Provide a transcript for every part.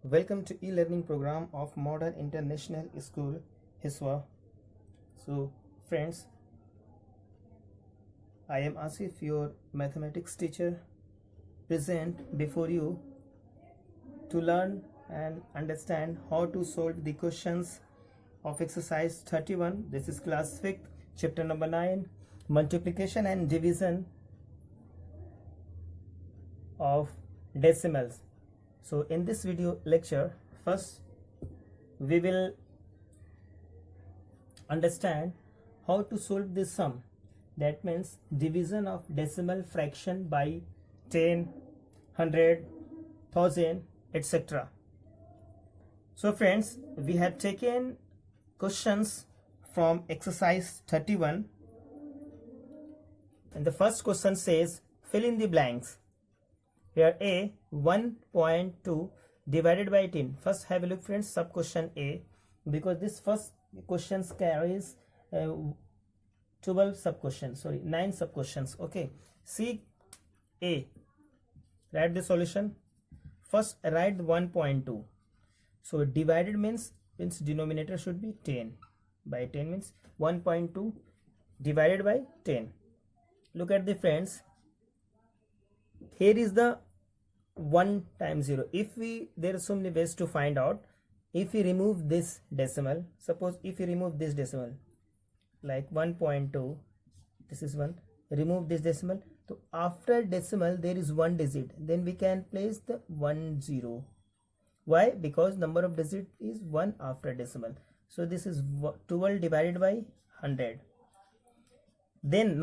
Welcome to e-learning program of Modern International School, HISWA. So friends, I am Asif, your mathematics teacher, present before you to learn and understand how to solve the questions of exercise 31. This is class 5th, chapter number 9, multiplication and division of decimals. So in this video lecture, first we will understand how to solve this sum, that means division of decimal fraction by 10, 100, 1000, etc. So friends, we have taken questions from exercise 31, and the first question says fill in the blanks. Here A 1.2 divided by 10. First have a look friends, sub question A, because this first questions carries 12 sub questions, 9 sub questions. Okay, see A, write the solution. First write 1.2. So divided means denominator should be 10 by 10 means 1.2 divided by 10. Look at the friends, here is the 1 times 0. If there are so many ways to find out. If we remove this decimal, suppose if you remove this decimal like 1.2, this is 1, remove this decimal, so after decimal there is one digit, then we can place the 1 0. Why? Because number of digit is 1 after decimal. So this is 12 divided by 100. Then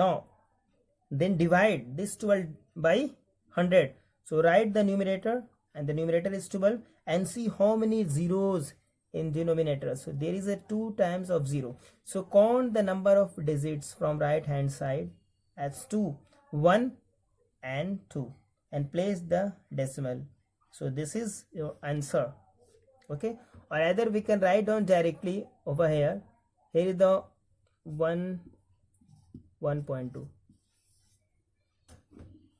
divide this 12 by 100. So write the numerator, and the numerator is 12, and see how many zeros in denominator. So there is a 2 times of 0. So count the number of digits from right hand side as 2, 1 and 2, and place the decimal. So this is your answer. Okay, or either we can write down directly over here. Here is the 1.2.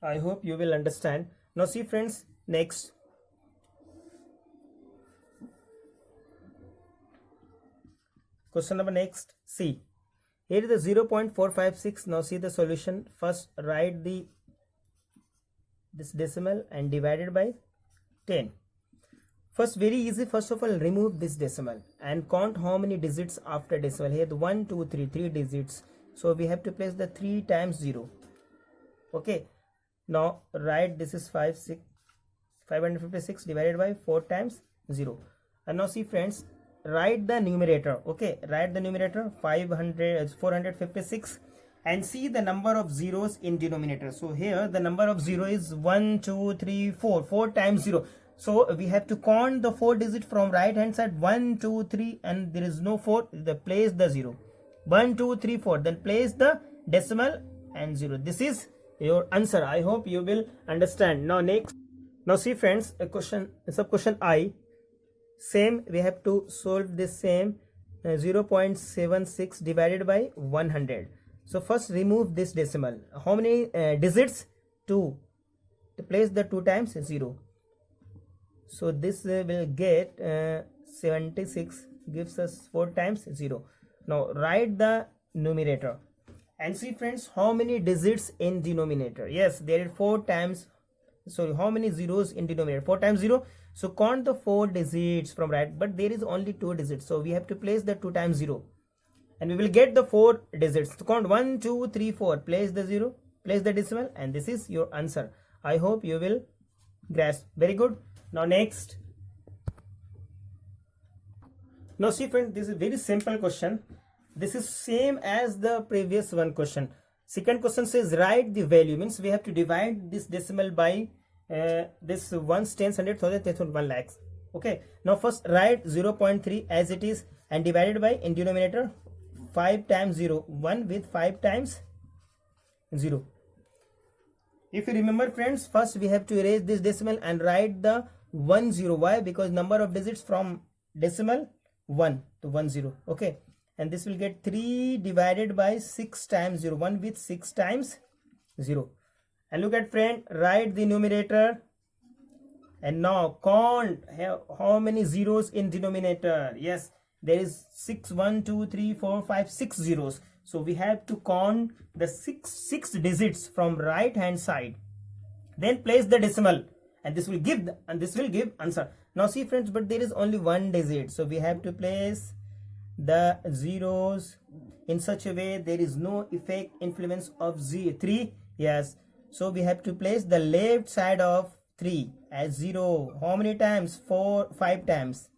I hope you will understand. Now see friends, next question number next. See, here is the 0.456. Now see the solution. First write this decimal and divided by 10. First, very easy, first of all remove this decimal and count how many digits after decimal. Here the 1 2 3 digits, so we have to place the 3 times 0. Okay, now write this is 556 divided by 4 times 0. And now see friends, write the numerator. Okay, write the numerator 456, and see the number of zeros in denominator. So here the number of 0 is 1 2 3 4, 4 times 0. So we have to count the 4 digit from right hand side, 1 2 3, and there is no 4, place the 0. 1 2 3 4, then place the decimal and 0. This is your answer. I hope you will understand. Now next, now see friends, a question, sub question I, same we have to solve this same 0.76 divided by 100. So first remove this decimal. How many digits? 2, to place the 2 times 0. So this will get 76, gives us 4 times 0. Now write the numerator and see friends how many digits in denominator. Yes, there are 4 times. So how many zeros in denominator? 4 times 0. So count the 4 digits from right, but there is only 2 digits, so we have to place the 2 times 0, and we will get the 4 digits. So count 1 2 3 4, place the 0, place the decimal, and this is your answer. I hope you will grasp. Very good. Now next, now see friend, this is very simple question. This is same as the previous one question. Second question says write the value, means we have to divide this decimal by this ones, tens, hundred, thousand, 1 lakhs. Okay, now first write 0.3 as it is and divided by, in denominator, 5 times 0, 1 with 5 times 0. If you remember friends, first we have to erase this decimal and write the 1 0. Why? Because number of digits from decimal 1 to 1 0. Okay, and this will get 3 divided by 6 times 0, 1 with 6 times 0. And look at friend, write the numerator And now count how many zeros in denominator. Yes, there is 6, 1, 2, 3, 4, 5, 6 zeros. So we have to count the six digits from right hand side. Then place the decimal, and this will give answer. Now see friends, but there is only one digit, so we have to place the zeros in such a way there is no effect influence of 3. Yes, so we have to place the left side of 3 as 0. How many times? 5 times.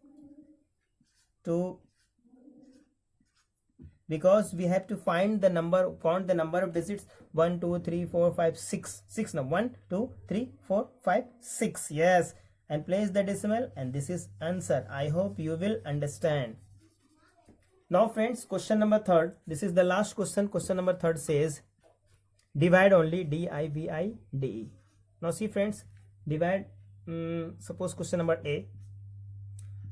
2, because we have to find the number, count the number of digits. 1, 2, 3, 4, 5, 6. 6 now. 1, 2, 3, 4, 5, 6. Yes, and place the decimal, and this is answer. I hope you will understand. Now friends, question number 3. This is the last question. Question number 3 says divide only, divide. Now see friends, divide, suppose question number A,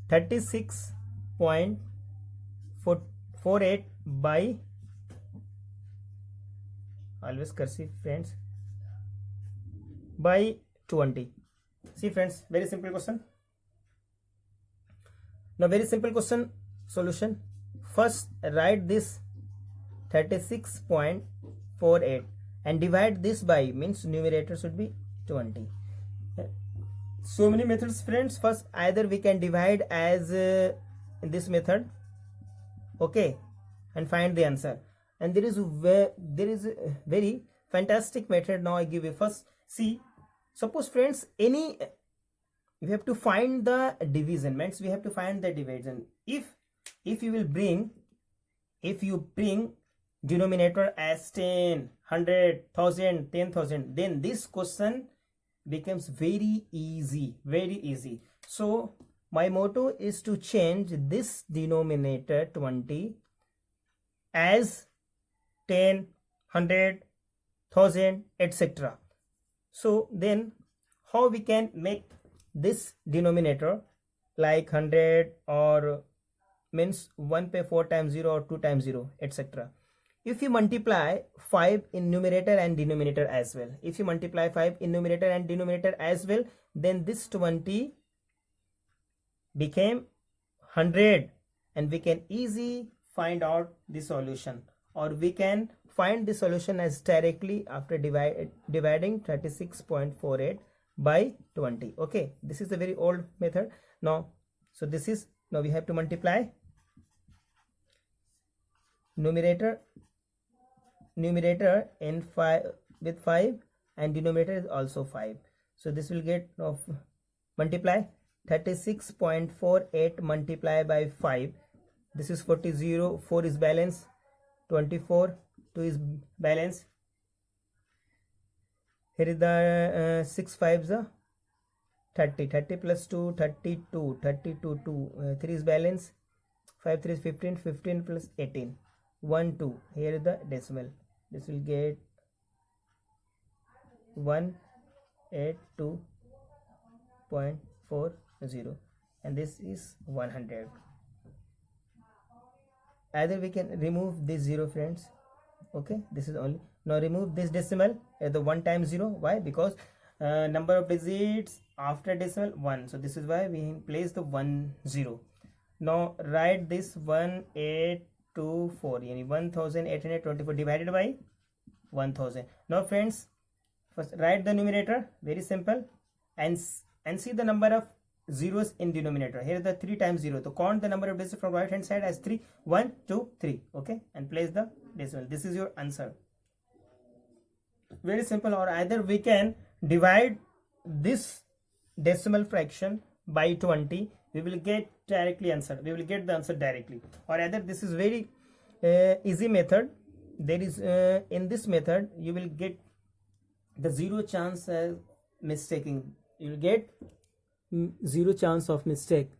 36.48 by, always cursive friends, by 20. See friends, very simple question. Now very simple question solution. First write this 36.48 and divide this by, means numerator should be 20. So many methods friends. First, either we can divide as in this method, okay, and find the answer. And there is a very fantastic method. Now I give you. First, see, suppose friends, we have to find the division, means we have to find the division. If you bring denominator as 10, 100, 1000, 10,000, then this question becomes very easy. So my motto is to change this denominator 20 as 10, 100, 1000, etc. So then how we can make this denominator like 100, or means 1 by 4 times 0 or 2 times 0, etc. If you multiply 5 in numerator and denominator as well, then this 20 became 100, and we can easily find out the solution, or we can find the solution as directly after dividing 36.48 by 20. Okay, this is a very old method. Now we have to multiply numerator in 5 with 5, and denominator is also 5. So this will get of multiply 36.48 multiply by 5. This is 40, 0, 4 is balance, 24, 2 is balance. Here is the 6 5s are 30, 30 plus 2, 32, 32, 2, 3 is balance, 5 3 is 15, 15 plus 18, 1 2. Here is the decimal. This will get 182.40, and this is 100. Either we can remove this 0 friends. Okay, this is only. Now remove this decimal at the 1 times 0. Why? Because number of digits after decimal 1. So this is why we place the 1 0. Now write this 1824, 1824 divided by 1000. Now friends, first write the numerator, very simple, and see the number of zeros in denominator. Here is the 3 times 0. So count the number of digits from right hand side as 3, 1 2 3. Okay, and place the decimal. This is your answer. Very simple. Or either we can divide this decimal fraction by 20. We will get directly answer. We will get the answer directly. Or either this is very easy method. There is in this method you will get the 0 chance mistaking. You will get 0 chance of mistake.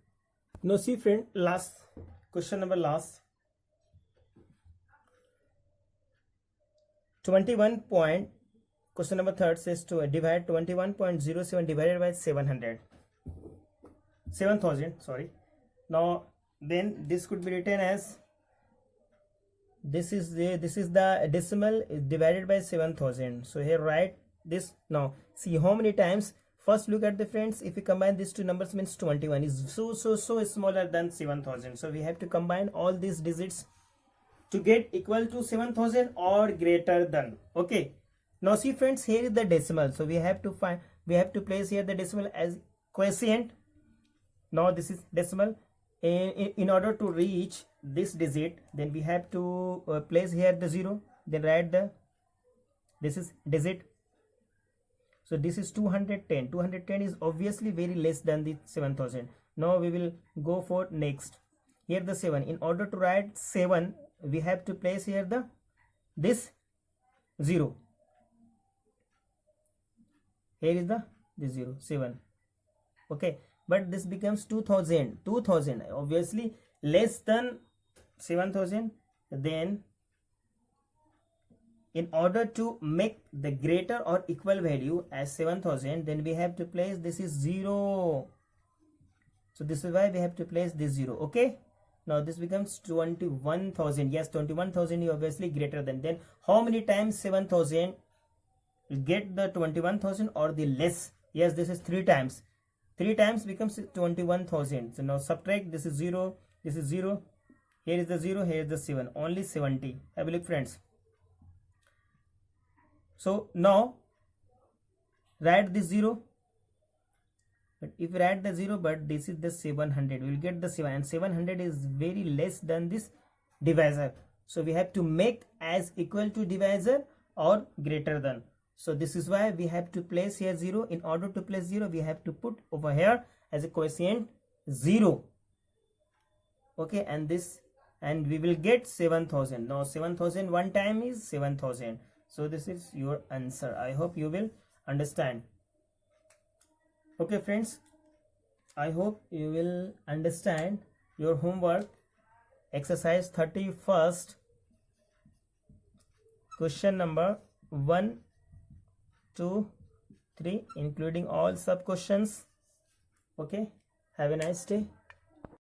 Now see friend, last question number last. 21 point, question number 3 says to divide 21.07 divided by 700. 7000, sorry. Now then this could be written as, this is the decimal is divided by 7000. So here write this. Now see how many times First look at the friends, if we combine these two numbers means 21 is so smaller than 7000. So we have to combine all these digits to get equal to 7000 or greater than. Okay, now see friends, here is the decimal. So we have to place here the decimal as quotient. Now this is decimal. In order to reach this digit, then we have to place here the 0, then write this is digit. So this is 210. 210 is obviously very less than the 7000. Now we will go for next. Here the 7. In order to write 7, we have to place here this 0. Here is the 0, 7. Okay, but this becomes 2000. 2000 obviously less than 7000. Then in order to make the greater or equal value as 7000, then we have to place this is 0. So this is why we have to place this 0. Okay, now this becomes 21,000. Yes, 21,000 is obviously greater than. Then how many times 7,000 will get the 21,000 or the less? Yes, this is 3 times. 3 times becomes 21,000. So now subtract, this is 0, this is 0, here is the 0, here is the 7, only 70. Have a look friends. So now write this 0, but if you write the 0, but this is the 700, we will get the 7, and 700 is very less than this divisor. So we have to make as equal to divisor or greater than. So this is why we have to place here 0. In order to place 0, we have to put over here as a quotient 0. Okay, and this, and we will get 7000. Now 7000 one time is 7000. So this is your answer. I hope you will understand. Okay friends, I hope you will understand your homework. Exercise 31st, question number 1, 2, 3, including all sub questions. Okay, have a nice day.